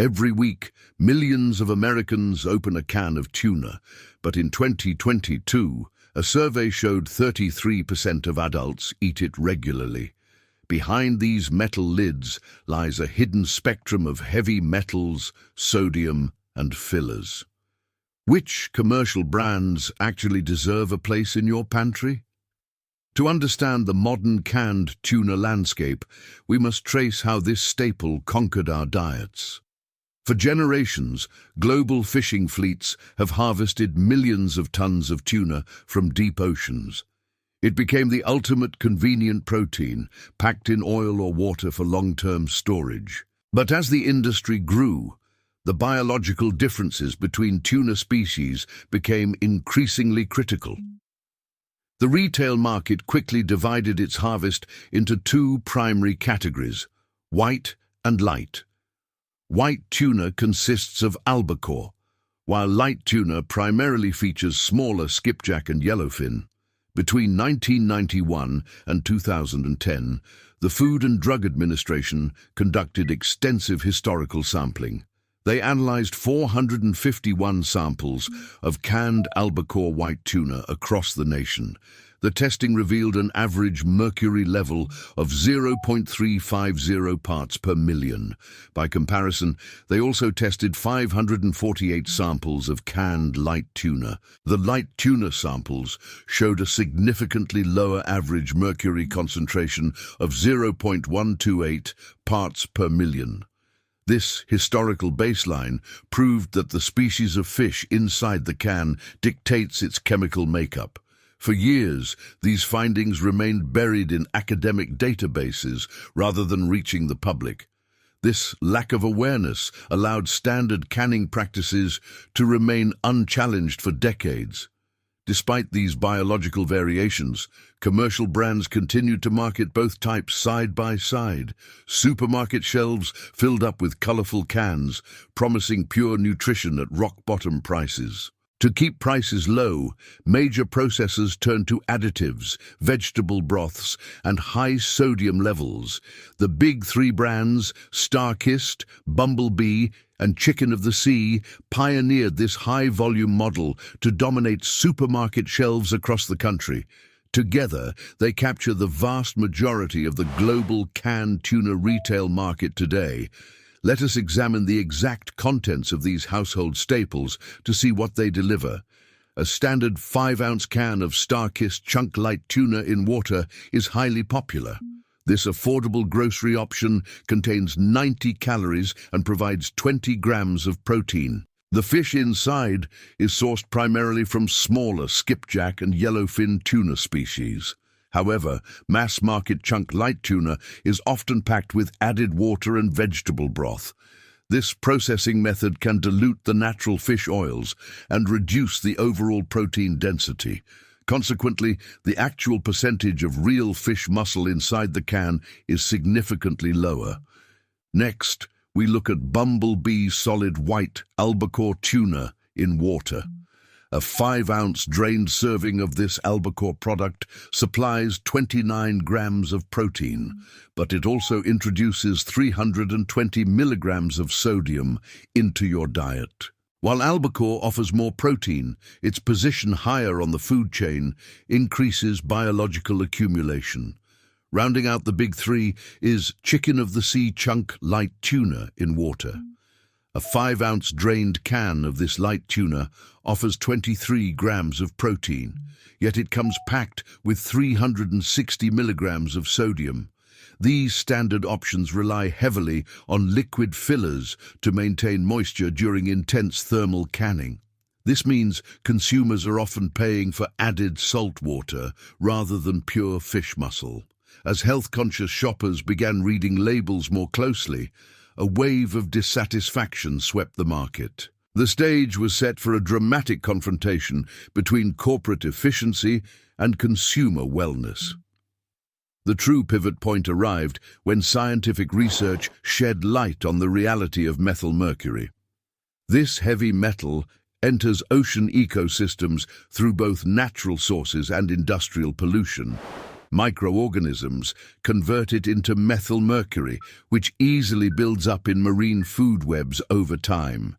Every week, millions of Americans open a can of tuna, but in 2022, a survey showed 33% of adults eat it regularly. Behind these metal lids lies a hidden spectrum of heavy metals, sodium, and fillers. Which commercial brands actually deserve a place in your pantry? To understand the modern canned tuna landscape, we must trace how this staple conquered our diets. For generations, global fishing fleets have harvested millions of tons of tuna from deep oceans. It became the ultimate convenient protein, packed in oil or water for long-term storage. But as the industry grew, the biological differences between tuna species became increasingly critical. The retail market quickly divided its harvest into two primary categories: white and light. White tuna consists of albacore, while light tuna primarily features smaller skipjack and yellowfin. Between 1991 and 2010, the Food and Drug Administration conducted extensive historical sampling. They analyzed 451 samples of canned albacore white tuna across the nation. The testing revealed an average mercury level of 0.350 parts per million. By comparison, they also tested 548 samples of canned light tuna. The light tuna samples showed a significantly lower average mercury concentration of 0.128 parts per million. This historical baseline proved that the species of fish inside the can dictates its chemical makeup. For years, these findings remained buried in academic databases rather than reaching the public. This lack of awareness allowed standard canning practices to remain unchallenged for decades. Despite these biological variations, commercial brands continued to market both types side by side. Supermarket shelves filled up with colorful cans, promising pure nutrition at rock-bottom prices. To keep prices low, major processors turned to additives, vegetable broths, and high sodium levels. The big three brands, Star-Kissed, Bumblebee, and Chicken of the Sea, pioneered this high-volume model to dominate supermarket shelves across the country. Together, they capture the vast majority of the global canned tuna retail market today. Let us examine the exact contents of these household staples to see what they deliver. A standard 5-ounce can of Star-Kissed chunk light tuna in water is highly popular. This affordable grocery option contains 90 calories and provides 20 grams of protein. The fish inside is sourced primarily from smaller skipjack and yellowfin tuna species. However, mass-market chunk light tuna is often packed with added water and vegetable broth. This processing method can dilute the natural fish oils and reduce the overall protein density. Consequently, the actual percentage of real fish muscle inside the can is significantly lower. Next, we look at Bumblebee solid white albacore tuna in water. A 5-ounce drained serving of this albacore product supplies 29 grams of protein, but it also introduces 320 milligrams of sodium into your diet. While albacore offers more protein, its position higher on the food chain increases biological accumulation. Rounding out the big three is Chicken of the Sea chunk light tuna in water. A 5-ounce drained can of this light tuna offers 23 grams of protein, yet it comes packed with 360 milligrams of sodium. These standard options rely heavily on liquid fillers to maintain moisture during intense thermal canning. This means consumers are often paying for added salt water rather than pure fish muscle. As health-conscious shoppers began reading labels more closely, a wave of dissatisfaction swept the market. The stage was set for a dramatic confrontation between corporate efficiency and consumer wellness. The true pivot point arrived when scientific research shed light on the reality of methylmercury. This heavy metal enters ocean ecosystems through both natural sources and industrial pollution. Microorganisms convert it into methylmercury, which easily builds up in marine food webs over time.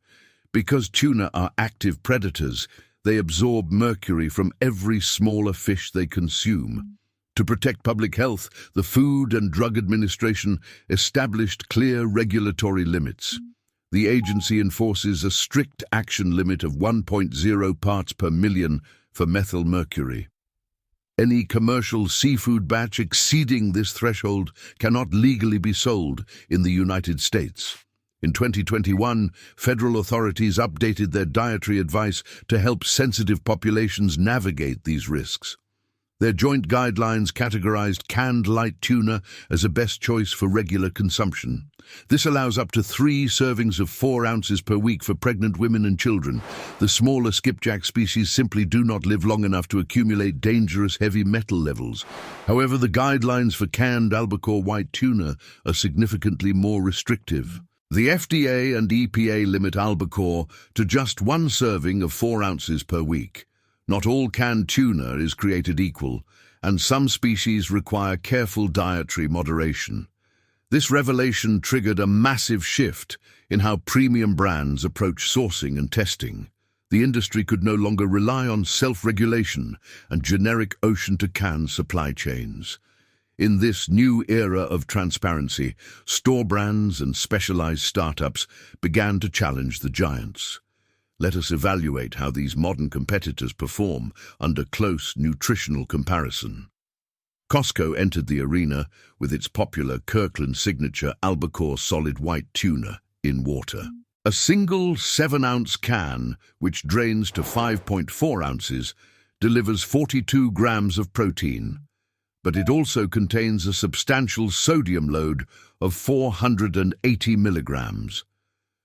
Because tuna are active predators, they absorb mercury from every smaller fish they consume. To protect public health, the Food and Drug Administration established clear regulatory limits. The agency enforces a strict action limit of 1.0 parts per million for methylmercury. Any commercial seafood batch exceeding this threshold cannot legally be sold in the United States. In 2021, federal authorities updated their dietary advice to help sensitive populations navigate these risks. Their joint guidelines categorized canned light tuna as a best choice for regular consumption. This allows up to 3 servings of 4 ounces per week for pregnant women and children. The smaller skipjack species simply do not live long enough to accumulate dangerous heavy metal levels. However, the guidelines for canned albacore white tuna are significantly more restrictive. The FDA and EPA limit albacore to just 1 serving of 4 ounces per week. Not all canned tuna is created equal, and some species require careful dietary moderation. This revelation triggered a massive shift in how premium brands approach sourcing and testing. The industry could no longer rely on self-regulation and generic ocean-to-can supply chains. In this new era of transparency, store brands and specialized startups began to challenge the giants. Let us evaluate how these modern competitors perform under close nutritional comparison. Costco entered the arena with its popular Kirkland signature albacore solid white tuna in water. A single 7-ounce can, which drains to 5.4 ounces, delivers 42 grams of protein, but it also contains a substantial sodium load of 480 milligrams.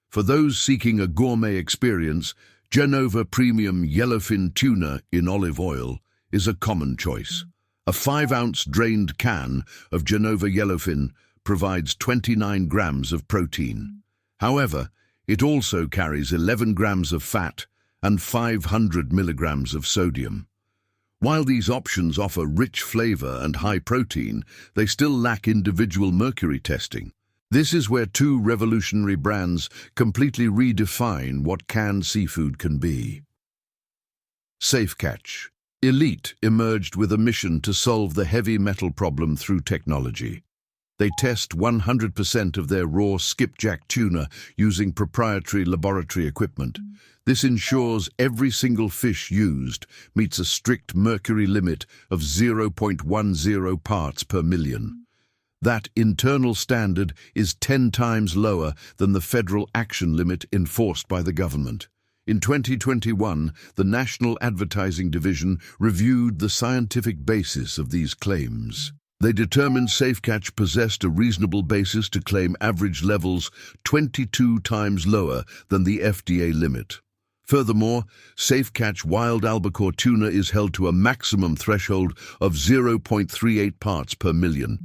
For those seeking a gourmet experience, Genova Premium Yellowfin Tuna in olive oil is a common choice. A 5-ounce drained can of Genova Yellowfin provides 29 grams of protein. However, it also carries 11 grams of fat and 500 milligrams of sodium. While these options offer rich flavor and high protein, they still lack individual mercury testing. This is where 2 revolutionary brands completely redefine what canned seafood can be. SafeCatch. Elite emerged with a mission to solve the heavy metal problem through technology. They test 100% of their raw skipjack tuna using proprietary laboratory equipment. This ensures every single fish used meets a strict mercury limit of 0.10 parts per million. That internal standard is 10 times lower than the federal action limit enforced by the government. In 2021, the National Advertising Division reviewed the scientific basis of these claims. They determined SafeCatch possessed a reasonable basis to claim average levels 22 times lower than the FDA limit. Furthermore, SafeCatch wild albacore tuna is held to a maximum threshold of 0.38 parts per million.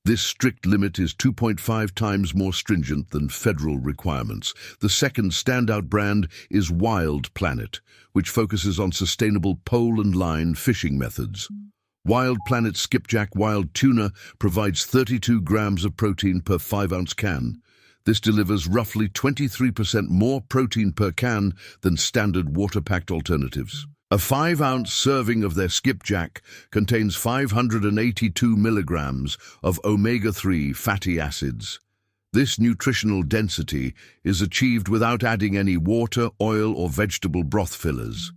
This strict limit is 2.5 times more stringent than federal requirements. The second standout brand is Wild Planet, which focuses on sustainable pole and line fishing methods. Wild Planet Skipjack Wild Tuna provides 32 grams of protein per 5-ounce can. This delivers roughly 23% more protein per can than standard water-packed alternatives. A 5-ounce serving of their skipjack contains 582 milligrams of omega-3 fatty acids. This nutritional density is achieved without adding any water, oil, or vegetable broth fillers.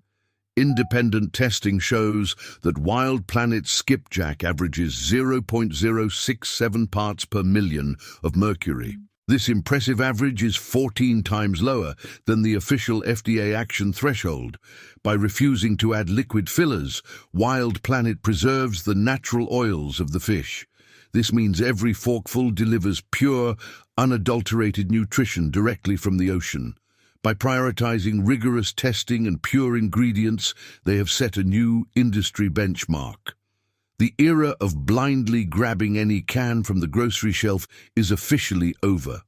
Independent testing shows that Wild Planet skipjack averages 0.067 parts per million of mercury. This impressive average is 14 times lower than the official FDA action threshold. By refusing to add liquid fillers, Wild Planet preserves the natural oils of the fish. This means every forkful delivers pure, unadulterated nutrition directly from the ocean. By prioritizing rigorous testing and pure ingredients, they have set a new industry benchmark. The era of blindly grabbing any can from the grocery shelf is officially over.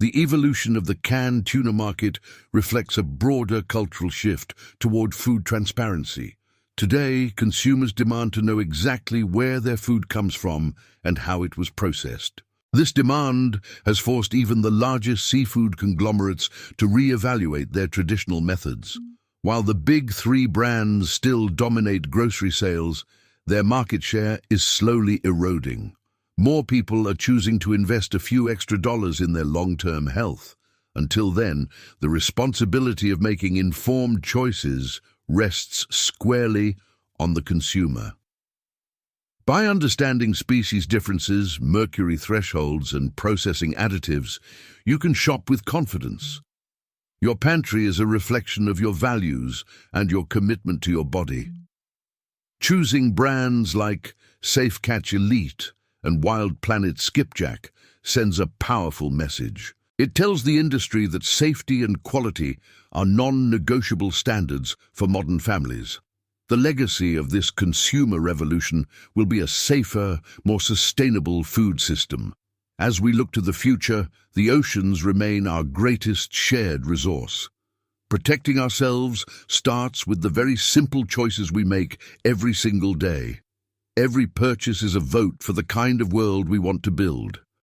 The evolution of the canned tuna market reflects a broader cultural shift toward food transparency. Today, consumers demand to know exactly where their food comes from and how it was processed. This demand has forced even the largest seafood conglomerates to re-evaluate their traditional methods. While the big three brands still dominate grocery sales, their market share is slowly eroding. More people are choosing to invest a few extra dollars in their long-term health. Until then, the responsibility of making informed choices rests squarely on the consumer. By understanding species differences, mercury thresholds, and processing additives, you can shop with confidence. Your pantry is a reflection of your values and your commitment to your body. Choosing brands like Safe Catch Elite and Wild Planet Skipjack sends a powerful message. It tells the industry that safety and quality are non-negotiable standards for modern families. The legacy of this consumer revolution will be a safer, more sustainable food system. As we look to the future, the oceans remain our greatest shared resource. Protecting ourselves starts with the very simple choices we make every single day. Every purchase is a vote for the kind of world we want to build.